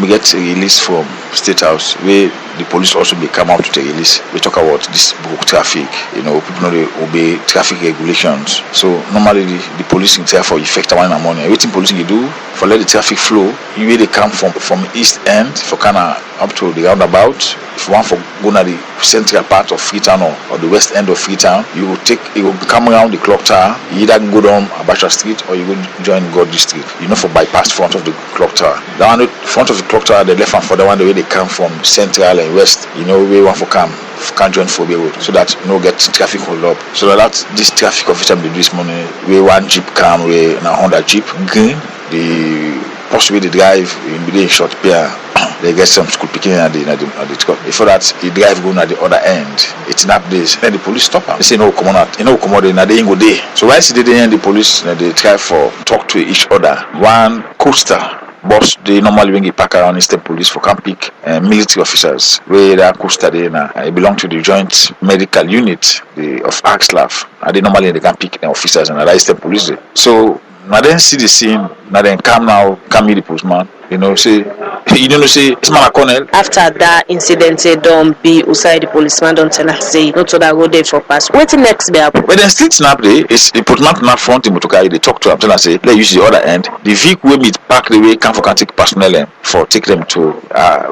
we get a release from State House where the police also be come out to take release. We talk about this book traffic. People know they obey traffic regulations. So normally the police in for effect one in the morning. Everything police you do for let the traffic flow. You really come from east end for kinda up to the roundabout. If you want for go to the central part of Freetown or the west end of Freetown, you will come around the clock tower. You either go down Abacha Street or you go join Godly Street. For bypass front of the clock tower. The one front of the clock tower, the left and for the one the way they come from central and west. We want for come can't join Phobia road so that get traffic hold up. So that this traffic officer they do this morning. We one jeep come we na Honda Jeep green. The possibly they drive in the short pair. They get some school picking at the truck. Before that, he drive going at the other end. It's not this. Then the police stop him. They say no, come on out. Come on, they ain't go there. So why see they the police? They try for talk to each other. One coaster bus they normally when you park around instead police for camp pick military officers. Where that coaster they belong to the joint medical unit of Axlaf. And they normally they can pick officers and arrest the police. So now then see the scene. Now then come meet the postman. Say it's man a colonel. After that incident, say don't be outside the policeman, don't tell us say not to that go there for pass. Waiting next be happen. When they still snap there, it's the policeman not front him to carry. They talk to him, tell him say let's use the other end. The vehicle will meet park the way come for can take personnel for take them to.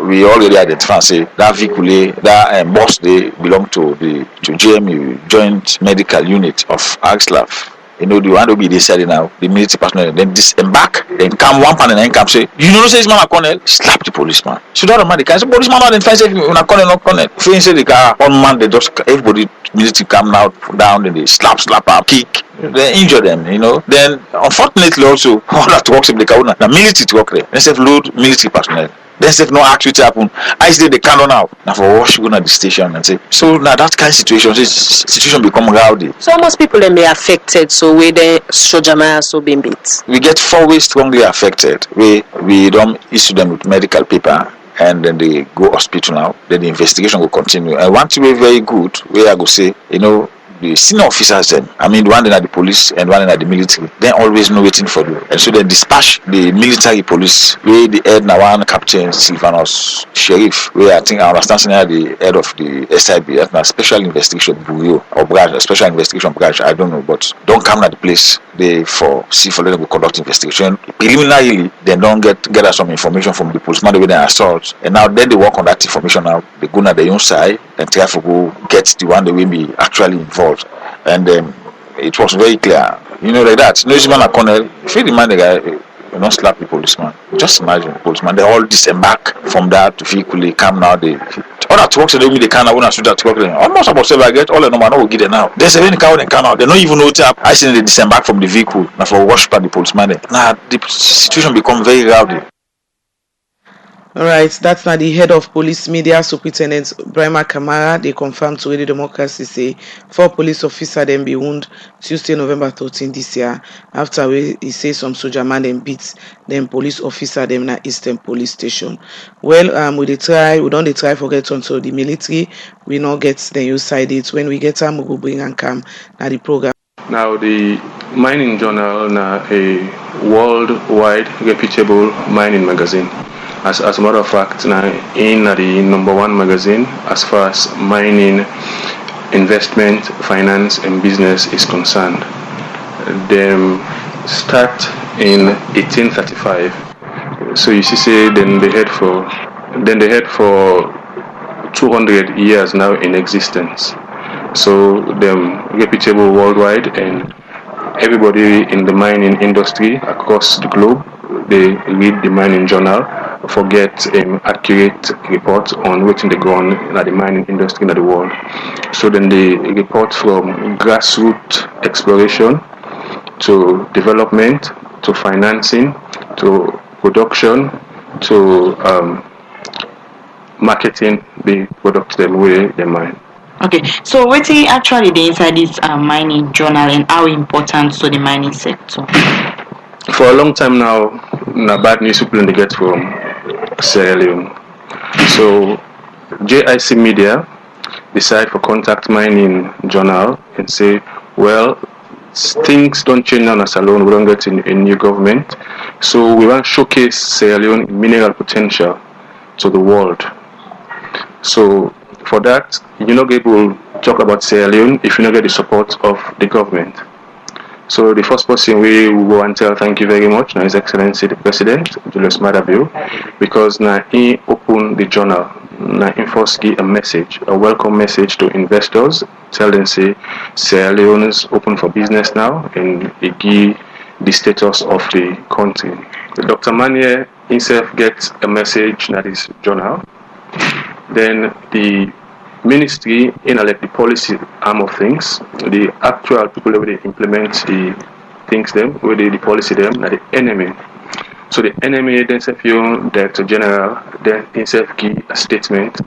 We already identify say that vehicle that bus they belong to JMU Joint Medical Unit of Axlaf. The one will be decided now, the military personnel, then disembark, then come one pan and then come say, say it's man a colonel, slap the policeman. So that man, the guy say, policeman not identify say when a colonel, not colonel. If you say the car, one man, they just, everybody, military come out, down, then they slap up, kick, they injure them, Then, unfortunately also, all that works in the car, the military to work there, they say load military personnel. Then say no activity happen. I say they can't run out. Now for wash go to the station and say so now that kind of situation become rowdy. So most people then be affected. So we the Shojama so being beat. We get 4 ways strongly affected. We don't issue them with medical paper and then they go hospital now. Then the investigation will continue. And one thing very good where I go say the senior officers then, the one at the police and one at the military, they always know waiting for you. And so they dispatch the military police, where the head now one Captain Sylvanos Sheriff, where I think I understand the head of the SIB, that's a special investigation bureau or branch, a special investigation branch, I don't know, but don't come at the place they for them to conduct investigation. Preliminarily, they don't get us some information from the policeman when they assault. And now then they work on that information now, they go on their own side and try to go get the one that will be actually involved. And it was very clear, like that. It's man a colonel. If you demand the guy, not slap the policeman. Just imagine the policeman. They all disembark from that vehicle. Come now. All that works. They can't. I want to that work. Almost about 7 I get all the number. No, get it now. There's a very car they come out. They don't even know what's up. I see they disembark from the vehicle. Now for wash by the policeman. Now the situation become very rowdy. All right, that's now the head of police media, Superintendent Brahma Kamara. They confirmed to Radio Democracy say 4 police officers then be wounded Tuesday, November 13 this year. After he say some soldier man then beats them police officer them na Eastern Police Station. Well, we don't try forget onto the military. We not get the use side it. When we get time, we will bring and come now the program. Now the mining journal na a worldwide reputable mining magazine. As a matter of fact, now in the #1 magazine as far as mining, investment, finance, and business is concerned. They start in 1835. So you see, then they had for 200 years now in existence. So they're reputable worldwide, and everybody in the mining industry across the globe, they read the mining journal for get accurate reports on what's they go on in the mining industry in the world. So then they report from grassroots exploration to development to financing to production to marketing the products them where they mine. Okay, so what's actually the inside this mining journal and how important to the mining sector? For a long time now, bad news people they get from Sierra Leone. So JIC Media decide for contact mining journal and say, well, things don't change now as alone, we don't get a new government. So we want to showcase Sierra Leone mineral potential to the world. So for that, you're not able to talk about Sierra Leone if you don't get the support of the government. So the first person we want to tell thank you very much now His Excellency the President, Julius Maada Bio, because now he opened the journal. Now he first give a message, a welcome message to investors. Tell them say Sierra Leone is open for business now, and he give the status of the country. Dr. Manier himself gets a message that is journal. Then the ministry in the policy arm of things, the actual people where they implement the things them, where they the policy them, are the enemy. So the enemy then say Director General then himself give a statement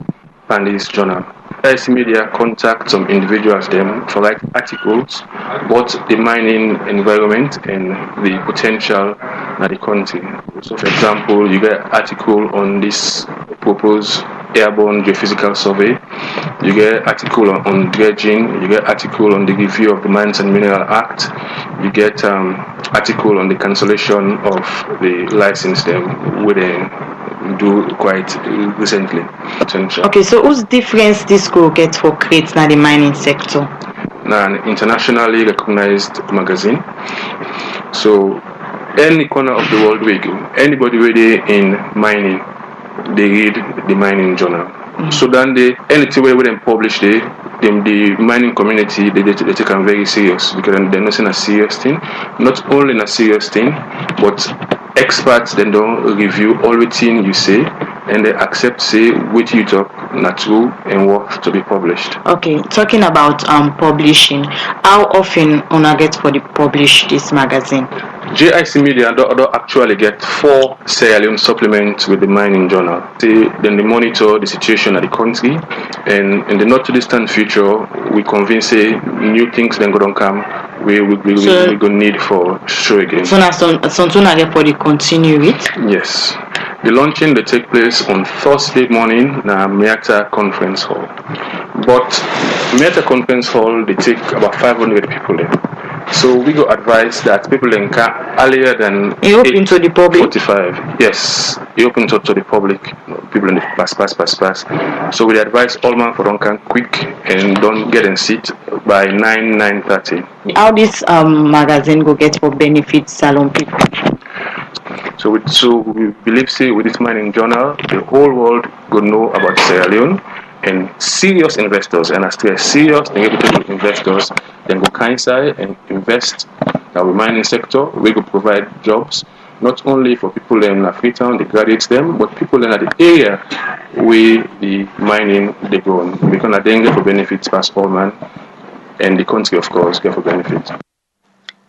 on this journal. IC media contact some individuals them for write articles about the mining environment and the potential in the country. So for example, you get an article on this proposed airborne geophysical survey, you get an article on dredging, you get an article on the review of the Mines and Mineral Act, you get article on the cancellation of the license them where they do quite recently. Okay, so whose difference this could get for creates now the mining sector? Now an internationally recognized magazine. So any corner of the world we go, anybody ready in mining, they read the mining journal. So then they anything where they publish the mining community they take them very serious because they're not saying a serious thing. Not only a serious thing, but experts then don't review all the thing you say and they accept say what you talk not true and worth to be published. Okay, talking about publishing, how often una get for the publish this magazine? JIC Media don't actually get 4 Sierra Leone supplements with the mining journal. Then they monitor the situation of the country, and in the not too distant future, we convince new things then go don't come. We gonna need for show again. So now something get for the continue it. Yes, the launching they take place on Thursday morning na Miata Conference Hall. But Miata Conference Hall they take about 500 people there. So we go advise that people in earlier than you open to the public. 45. Yes, you open to the public. People in the pass. So we advise all man for don't come quick and don't get in seat by 9:30. How this magazine go get for benefit salon people? So we believe say with this mining journal, the whole world go know about Sierra Leone. And serious investors, and I stress serious and reputable investors, then go inside and invest in our mining sector. We go provide jobs not only for people in Freetown, the graduates them, but people in the area where the mining they go on. Because they get for benefits past all man, and the country of course get for benefits.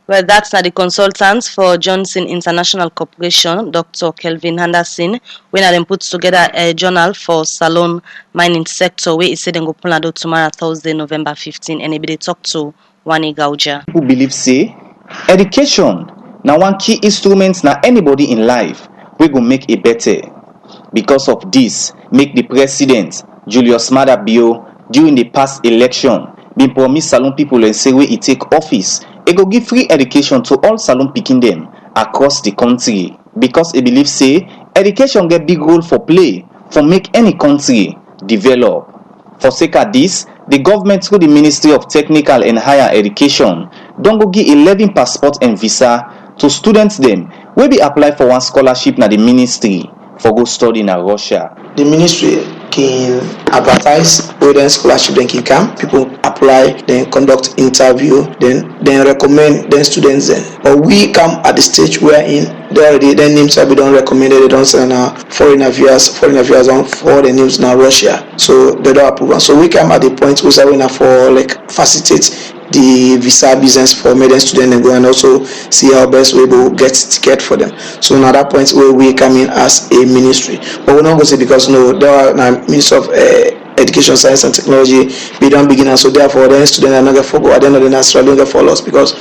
Well, that's the consultants for Johnson International Corporation, Dr. Kelvin Henderson, when they put together a journal for Salon mining sector, where he said they go pull out tomorrow, Thursday, November 15, and they talk to Wani Gauja. People believe say education now one key instrument now anybody in life we go make it better. Because of this, make the president Julius Maada Bio during the past election been promise Salon people and say where he take office. It go give free education to all Salon picking them across the country because he believes say education get big role for play for make any country develop. For sake of this, the government through the Ministry of Technical and Higher Education don't go give 11 passport and visa to students them wey be apply for one scholarship na the ministry for go study in Russia. The ministry can advertise where then scholarship then can come, people apply, then conduct interview, then recommend then students then. But we come at the stage wherein they already then names have been recommended, they don't send foreign affairs on for the names now Russia. So they don't approve. So we come at the point where we for like facilitate the visa business for median students and go and also see how best we will get ticket for them. So now that point where we come in as a ministry, but we're not going to say because there are Minister of Education, Science and Technology we don't begin, and so therefore the students are not going to forgo at the end of the national don't get follow us because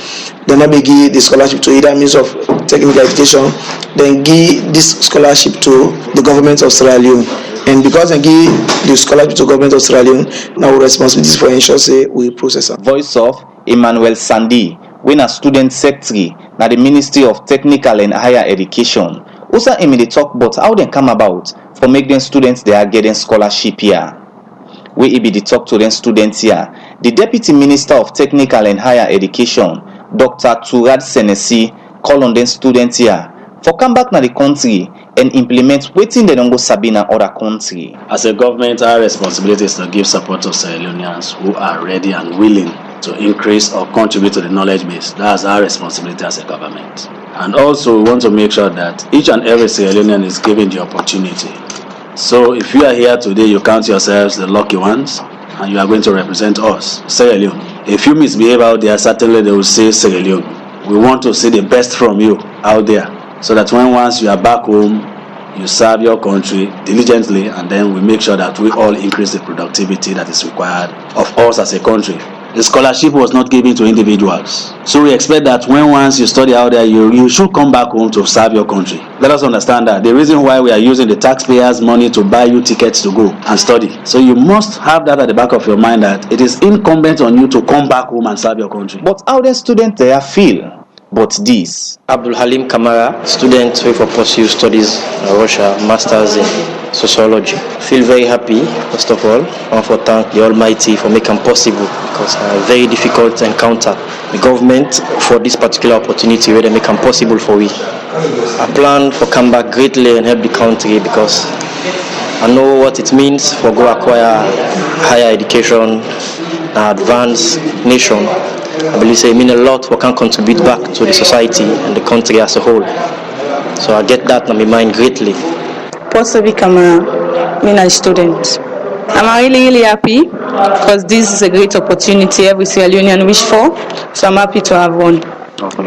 they're not give the scholarship to either Minister of Technical Education, then give this scholarship to the government of Sierra Leone. And because they give the scholarship to the government of Sierra Leone, now responsibilities for ensure say we process it. Voice of Emmanuel Sandy when a student secretary na the Ministry of Technical and Higher Education, also they talk about how they come about for make them students they are getting scholarship here. We be the talk to them students here. The Deputy Minister of Technical and Higher Education, Dr. Turad Senesi, call on them students here for come back na the country and implement wetin they don't go sabi na other country. As a government, our responsibility is to give support to Sierra Leoneans who are ready and willing to increase or contribute to the knowledge base. That's our responsibility as a government. And also, we want to make sure that each and every Sierra Leonean is given the opportunity. So, if you are here today, you count yourselves the lucky ones, and you are going to represent us, Sierra Leone. If you misbehave out there, certainly they will say Sierra Leone. We want to see the best from you out there, so that when once you are back home, you serve your country diligently, and then we make sure that we all increase the productivity that is required of us as a country. The scholarship was not given to individuals. So we expect that when once you study out there, you should come back home to serve your country. Let us understand that the reason why we are using the taxpayers' money to buy you tickets to go and study. So you must have that at the back of your mind that it is incumbent on you to come back home and serve your country. But how the students there feel? But this. Abdul Halim Kamara, student who for pursue studies in Russia, masters in sociology. Feel very happy, first of all. I want to thank the Almighty for making possible, because very difficult to encounter the government for this particular opportunity where they make it possible for we. I plan for come back greatly and help the country, because I know what it means for go acquire higher education, an advanced nation. I believe it means a lot for can contribute back to the society and the country as a whole. So I get that on my mind greatly. Possibly I'm a student. I'm really happy because this is a great opportunity every Sierra Leonean wish for. So I'm happy to have won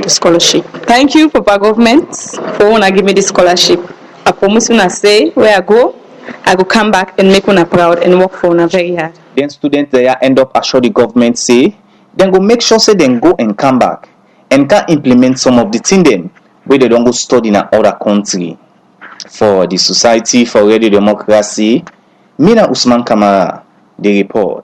the scholarship. Thank you, Papa government, for wanna give me the scholarship. I promise when I say where I go come back and make una proud and work for una very hard. Then students there end up assure the government say, then go make sure say then go and come back and can implement some of the thing them where they don't go study in another country. For the Society for Radio Democracy, Mina Usman Kamara, the report.